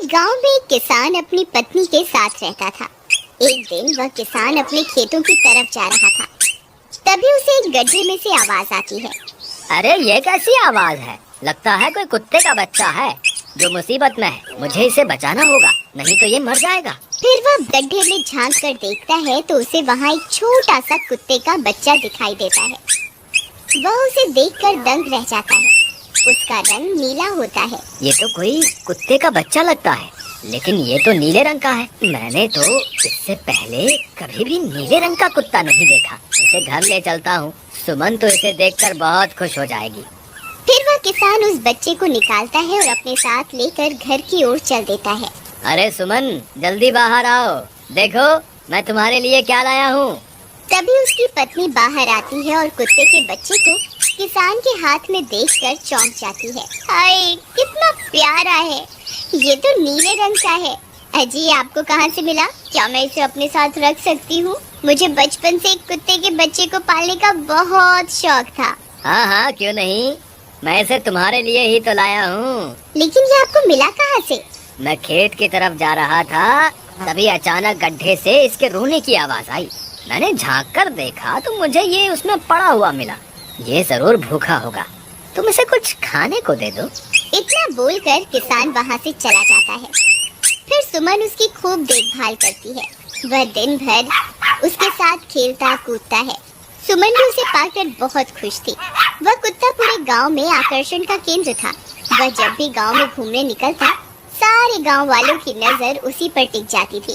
एक गांव में एक किसान अपनी पत्नी के साथ रहता था। एक दिन वह किसान अपने खेतों की तरफ जा रहा था। तभी उसे एक गड्ढे में से आवाज आती है। अरे ये कैसी आवाज है? लगता है कोई कुत्ते का बच्चा है जो मुसीबत में है। मुझे इसे बचाना होगा, नहीं तो ये मर जाएगा। फिर वह गड्ढे में झांक कर देखता है तो उसे वहाँ एक छोटा सा कुत्ते का बच्चा दिखाई देता है। वह उसे देखकर दंग रह जाता है। उसका रंग नीला होता है। ये तो कोई कुत्ते का बच्चा लगता है, लेकिन ये तो नीले रंग का है। मैंने तो इससे पहले कभी भी नीले रंग का कुत्ता नहीं देखा। इसे घर ले चलता हूँ, सुमन तो इसे देखकर बहुत खुश हो जाएगी। फिर वह किसान उस बच्चे को निकालता है और अपने साथ लेकर घर की ओर चल देता है। अरे सुमन, जल्दी बाहर आओ, देखो मैं तुम्हारे लिए क्या लाया हूँ। तभी उसकी पत्नी बाहर आती है और कुत्ते के बच्चे को किसान के हाथ में देखकर चौंक जाती है। हाय, कितना प्यारा है! ये तो नीले रंग का है। अजी, आपको कहाँ से मिला? क्या मैं इसे अपने साथ रख सकती हूँ? मुझे बचपन से एक कुत्ते के बच्चे को पालने का बहुत शौक था। हाँ हाँ, क्यों नहीं, मैं इसे तुम्हारे लिए ही तो लाया हूँ। लेकिन ये आपको मिला कहाँ से? मैं खेत की तरफ जा रहा था, तभी अचानक गड्ढे से इसके रोने की आवाज आई। मैंने झांक कर देखा तो मुझे ये उसमें पड़ा हुआ मिला। ये जरूर भूखा होगा, तुम इसे कुछ खाने को दे दो। इतना बोलकर किसान वहाँ से चला जाता है। फिर सुमन उसकी खूब देखभाल करती है। वह दिन भर उसके साथ खेलता कूदता है। सुमन भी उसे पाकर बहुत खुश थी। वह कुत्ता पूरे गांव में आकर्षण का केंद्र था। वह जब भी गांव में घूमने निकलता, सारे गांव वालों की नजर उसी पर टिक जाती थी,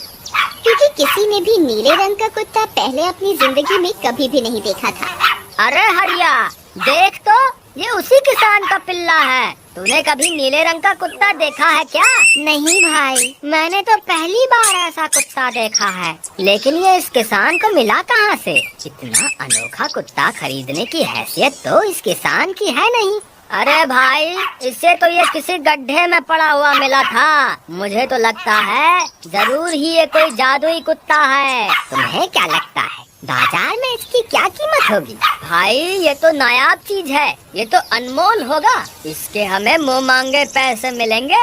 क्योंकि किसी ने भी नीले रंग का कुत्ता पहले अपनी जिंदगी में कभी भी नहीं देखा था। अरे हरिया, देख तो, ये उसी किसान का पिल्ला है। तूने कभी नीले रंग का कुत्ता देखा है क्या? नहीं भाई, मैंने तो पहली बार ऐसा कुत्ता देखा है। लेकिन ये इस किसान को मिला कहाँ से? इतना अनोखा कुत्ता खरीदने की हैसियत तो इस किसान की है नहीं। अरे भाई, इससे तो ये किसी गड्ढे में पड़ा हुआ मिला था। मुझे तो लगता है जरूर ही ये कोई जादुई कुत्ता है। तुम्हें क्या लगता है बाजार में इसकी क्या कीमत होगी? भाई, ये तो नायाब चीज है, ये तो अनमोल होगा। इसके हमें मुंह मांगे पैसे मिलेंगे।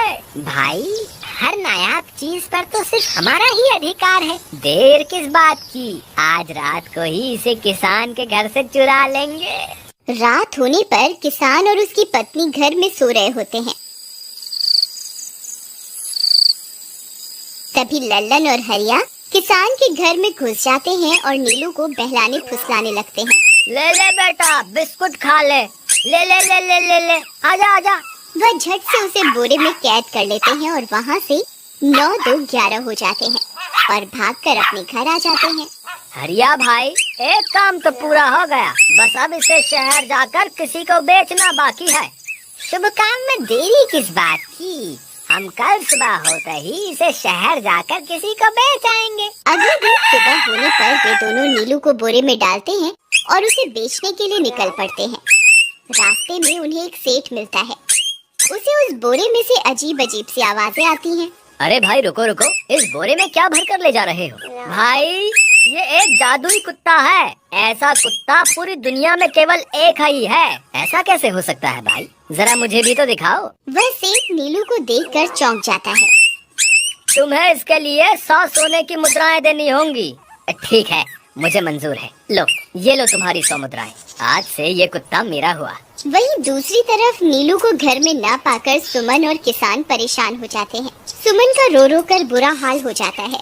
भाई, हर नायाब चीज पर तो सिर्फ हमारा ही अधिकार है। देर किस बात की, आज रात को ही इसे किसान के घर से चुरा लेंगे। रात होने पर किसान और उसकी पत्नी घर में सो रहे होते हैं। तभी लल्लन और हरिया किसान के घर में घुस जाते हैं और नीलू को बहलाने फुसलाने लगते हैं। ले ले बेटा, बिस्कुट खा ले। ले ले ले ले ले ले, आजा आजा। वह झट से उसे बोरे में कैद कर लेते हैं और वहाँ से 9 2 11 हो जाते हैं और भागकर अपने घर आ जाते हैं। हरिया भाई, एक काम तो पूरा हो गया, बस अब इसे शहर जाकर किसी को बेचना बाकी है। शुभ काम में देरी किस बात की? हम कल सुबह होते ही इसे शहर जाकर किसी को बेच आएंगे। अगले दिन सुबह होने पर वे दोनों नीलू को बोरे में डालते हैं और उसे बेचने के लिए निकल पड़ते हैं। रास्ते में उन्हें एक सेठ मिलता है। उसे उस बोरे में से अजीब अजीब सी आवाजें आती हैं। अरे भाई, रुको रुको, इस बोरे में क्या भर कर ले जा रहे हो? भाई, ये एक जादुई कुत्ता है। ऐसा कुत्ता पूरी दुनिया में केवल एक ही है। ऐसा कैसे हो सकता है भाई? जरा मुझे भी तो दिखाओ। वह सेठ नीलू को देखकर चौंक जाता है। तुम्हें इसके लिए 100 सोने की मुद्राएं देनी होंगी। ठीक है, मुझे मंजूर है। लो, ये लो तुम्हारी 100 मुद्राएं। आज से ये कुत्ता मेरा हुआ। वहीं दूसरी तरफ नीलू को घर में न पाकर सुमन और किसान परेशान हो जाते हैं। सुमन का रो रो कर बुरा हाल हो जाता है।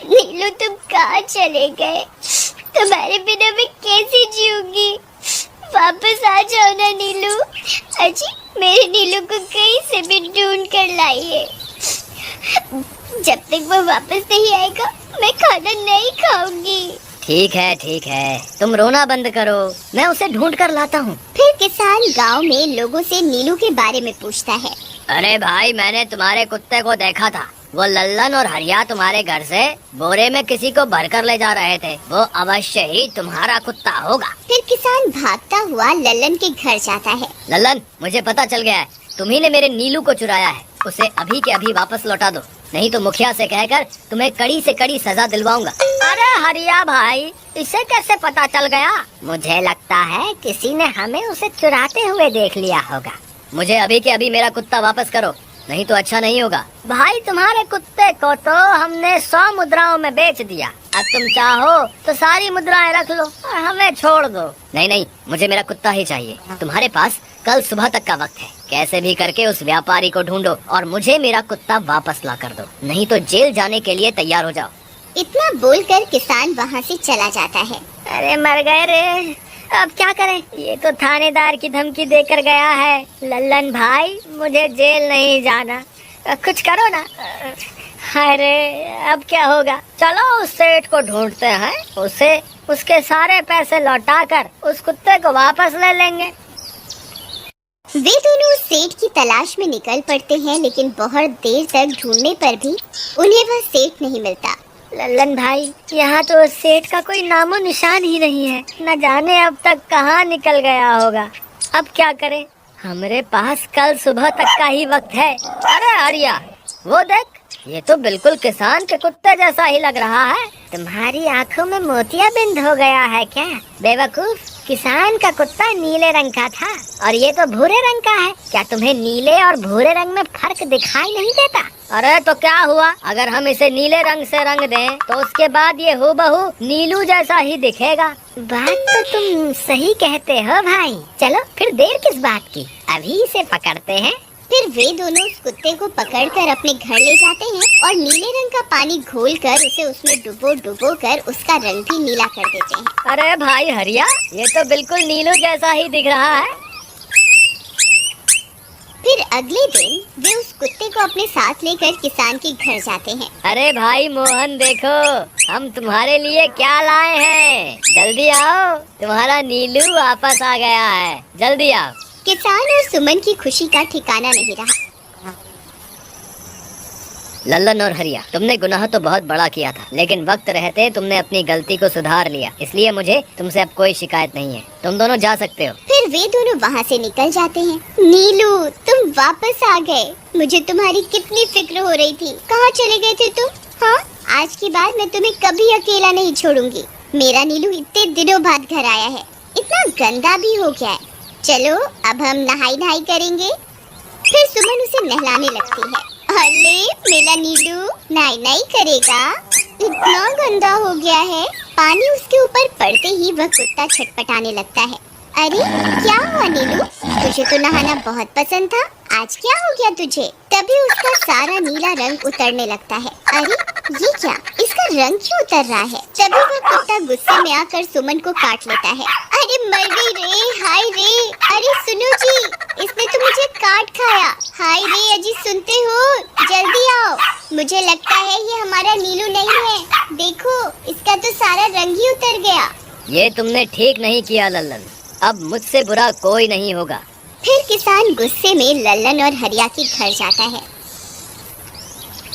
नीलू, तुम कहाँ चले गए? तुम्हारे बिना मैं कैसे जीऊंगी? वापस आ जाओ ना नीलू। अजी, मेरे नीलू को कहीं से भी ढूंढ कर लाइए। जब तक वो वापस नहीं आएगा, मैं खाना नहीं खाऊंगी। ठीक है, तुम रोना बंद करो, मैं उसे ढूंढ कर लाता हूँ। फिर किसान गांव में लोगों से नीलू के बारे में पूछता है। अरे भाई, मैंने तुम्हारे कुत्ते को देखा था। वो लल्लन और हरिया तुम्हारे घर से बोरे में किसी को भरकर ले जा रहे थे। वो अवश्य ही तुम्हारा कुत्ता होगा। फिर किसान भागता हुआ लल्लन के घर जाता है। लल्लन, मुझे पता चल गया है, तुम्ही ने मेरे नीलू को चुराया है। उसे अभी के अभी वापस लौटा दो, नहीं तो मुखिया से कहकर तुम्हें कड़ी से कड़ी सजा दिलवाऊंगा। अरे हरिया भाई, इसे कैसे पता चल गया? मुझे लगता है किसी ने हमें उसे चुराते हुए देख लिया होगा। मुझे अभी के अभी मेरा कुत्ता वापस करो, नहीं तो अच्छा नहीं होगा। भाई तुम्हारे कुत्ते को तो हमने 100 मुद्राओं में बेच दिया, अब तुम चाहो तो सारी मुद्राएं रख लो और हमें छोड़ दो। नहीं नहीं, मुझे मेरा कुत्ता ही चाहिए। तुम्हारे पास कल सुबह तक का वक्त है, कैसे भी करके उस व्यापारी को ढूंढो और मुझे मेरा कुत्ता वापस ला कर दो, नहीं तो जेल जाने के लिए तैयार हो जाओ। इतना बोलकर किसान वहाँ से चला जाता है। अरे मर गए रे, अब क्या करें, ये तो थानेदार की धमकी देकर गया है। लल्लन भाई, मुझे जेल नहीं जाना, कुछ करो ना। अरे अब क्या होगा, चलो उस सेठ को ढूंढते हैं, उसे उसके सारे पैसे लौटाकर उस कुत्ते को वापस ले लेंगे। वे दोनों उस सेठ की तलाश में निकल पड़ते हैं, लेकिन बहुत देर तक ढूंढने पर भी उन्हें वह सेठ नहीं मिलता। लल्लन भाई, यहाँ तो उस सेठ का कोई नामो निशान ही नहीं है, न जाने अब तक कहाँ निकल गया होगा। अब क्या करें, हमारे पास कल सुबह तक का ही वक्त है। अरे आर्या, वो देख, ये तो बिल्कुल किसान के कुत्ते जैसा ही लग रहा है। तुम्हारी आंखों में मोतियाबिंद हो गया है क्या बेवकूफ? किसान का कुत्ता नीले रंग का था और ये तो भूरे रंग का है। क्या तुम्हें नीले और भूरे रंग में फर्क दिखाई नहीं देता? अरे तो क्या हुआ, अगर हम इसे नीले रंग से रंग दें तो उसके बाद ये हूबहू नीलू जैसा ही दिखेगा। बात तो तुम सही कहते हो भाई। चलो फिर देर किस बात की, अभी इसे पकड़ते हैं। फिर वे दोनों उस कुत्ते को पकड़कर अपने घर ले जाते हैं और नीले रंग का पानी घोलकर उसे उसमें डुबो कर उसका रंग भी नीला कर देते हैं। अरे भाई हरिया, ये तो बिल्कुल नीलू जैसा ही दिख रहा है। फिर अगले दिन वे उस कुत्ते को अपने साथ लेकर किसान के घर जाते हैं। अरे भाई मोहन, देखो हम तुम्हारे लिए क्या लाए हैं, जल्दी आओ, तुम्हारा नीलू वापस आ गया है, जल्दी आओ। किसान और सुमन की खुशी का ठिकाना नहीं रहा। लल्लन और हरिया, तुमने गुनाह तो बहुत बड़ा किया था, लेकिन वक्त रहते तुमने अपनी गलती को सुधार लिया, इसलिए मुझे तुमसे अब कोई शिकायत नहीं है, तुम दोनों जा सकते हो। फिर वे दोनों वहाँ से निकल जाते हैं। नीलू, तुम वापस आ गए, मुझे तुम्हारी कितनी फिक्र हो रही थी। कहाँ चले गए थे तुम? हाँ, आज के बाद मैं तुम्हें कभी अकेला नहीं छोड़ूंगी। मेरा नीलू इतने दिनों बाद घर आया है, इतना गंदा भी हो गया है। चलो अब हम नहाई करेंगे। फिर सुमन उसे नहलाने लगती है। अरे मेरा नीलू नहाई करेगा, इतना गंदा हो गया है। पानी उसके ऊपर पड़ते ही वह कुत्ता छटपटाने लगता है। अरे क्या हुआ नीलू, तुझे तो नहाना बहुत पसंद था, आज क्या हो गया तुझे? तभी उसका सारा नीला रंग उतरने लगता है। अरे ये क्या, इसका रंग क्यों उतर रहा है? तभी वह कुत्ता गुस्से में आकर सुमन को काट लेता है। अरे मर गई रे, हाय रे। अरे सुनो जी, इसने तो मुझे काट खाया। हाय रे अजी, सुनते हो? जल्दी आओ, मुझे लगता है ये हमारा नीलू नहीं है। देखो, इसका तो सारा रंग ही उतर गया। ये तुमने ठीक नहीं किया लल्लन, अब मुझसे बुरा कोई नहीं होगा। फिर किसान गुस्से में लल्लन और हरिया के घर जाता है।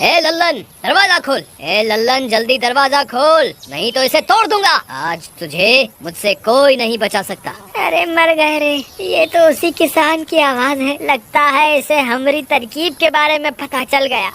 ए लल्लन, दरवाजा खोल। ए लल्लन, जल्दी दरवाजा खोल, नहीं तो इसे तोड़ दूंगा। आज तुझे मुझसे कोई नहीं बचा सकता। अरे मर गए रे, ये तो उसी किसान की आवाज है। लगता है इसे हमारी तरकीब के बारे में पता चल गया।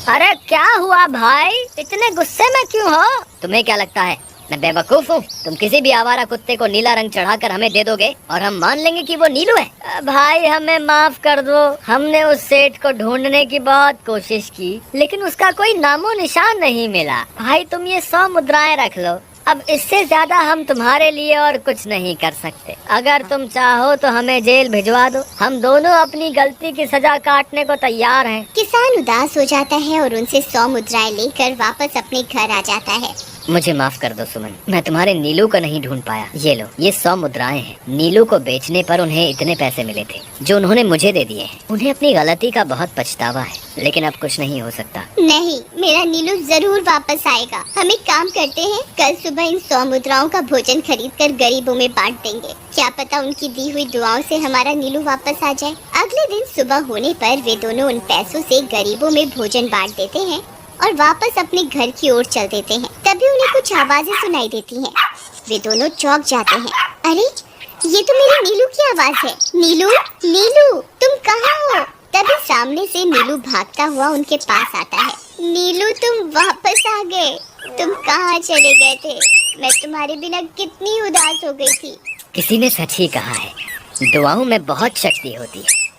अरे क्या हुआ भाई, इतने गुस्से में क्यों हो? तुम्हें क्या लगता है मैं बेवकूफ हूँ? तुम किसी भी आवारा कुत्ते को नीला रंग चढ़ाकर हमें दे दोगे और हम मान लेंगे कि वो नीलू है? भाई हमें माफ कर दो, हमने उस सेठ को ढूंढने की बहुत कोशिश की, लेकिन उसका कोई नामो निशान नहीं मिला। भाई तुम ये 100 मुद्राएं रख लो, अब इससे ज्यादा हम तुम्हारे लिए और कुछ नहीं कर सकते। अगर तुम चाहो तो हमें जेल भिजवा दो, हम दोनों अपनी गलती की सजा काटने को तैयार हैं। किसान उदास हो जाता है और उनसे 100 मुद्राएं लेकर वापस अपने घर आ जाता है। मुझे माफ कर दो सुमन, मैं तुम्हारे नीलू को नहीं ढूंढ पाया। ये लो, ये 100 मुद्राएं हैं। नीलू को बेचने पर उन्हें इतने पैसे मिले थे जो उन्होंने मुझे दे दिए हैं। उन्हें अपनी गलती का बहुत पछतावा है, लेकिन अब कुछ नहीं हो सकता। नहीं, मेरा नीलू जरूर वापस आएगा। हम एक काम करते हैं, कल सुबह इन 100 मुद्राओं का भोजन खरीदकर गरीबों में बांट देंगे। क्या पता उनकी दी हुई दुआओं से हमारा नीलू वापस आ जाए। अगले दिन सुबह होने पर वे दोनों उन पैसों से गरीबों में भोजन बांट देते हैं और वापस अपने घर की ओर चल देते हैं। तभी उन्हें कुछ आवाजें सुनाई देती हैं। वे दोनों चौंक जाते हैं। अरे ये तो मेरे नीलू की आवाज है। नीलू, नीलू तुम कहाँ हो? तभी सामने से नीलू भागता हुआ उनके पास आता है। नीलू तुम वापस आ गए, तुम कहाँ चले गए थे? मैं तुम्हारे बिना कितनी उदास हो गई थी। किसी ने सच ही कहा है, दुआओं में बहुत शक्ति होती है।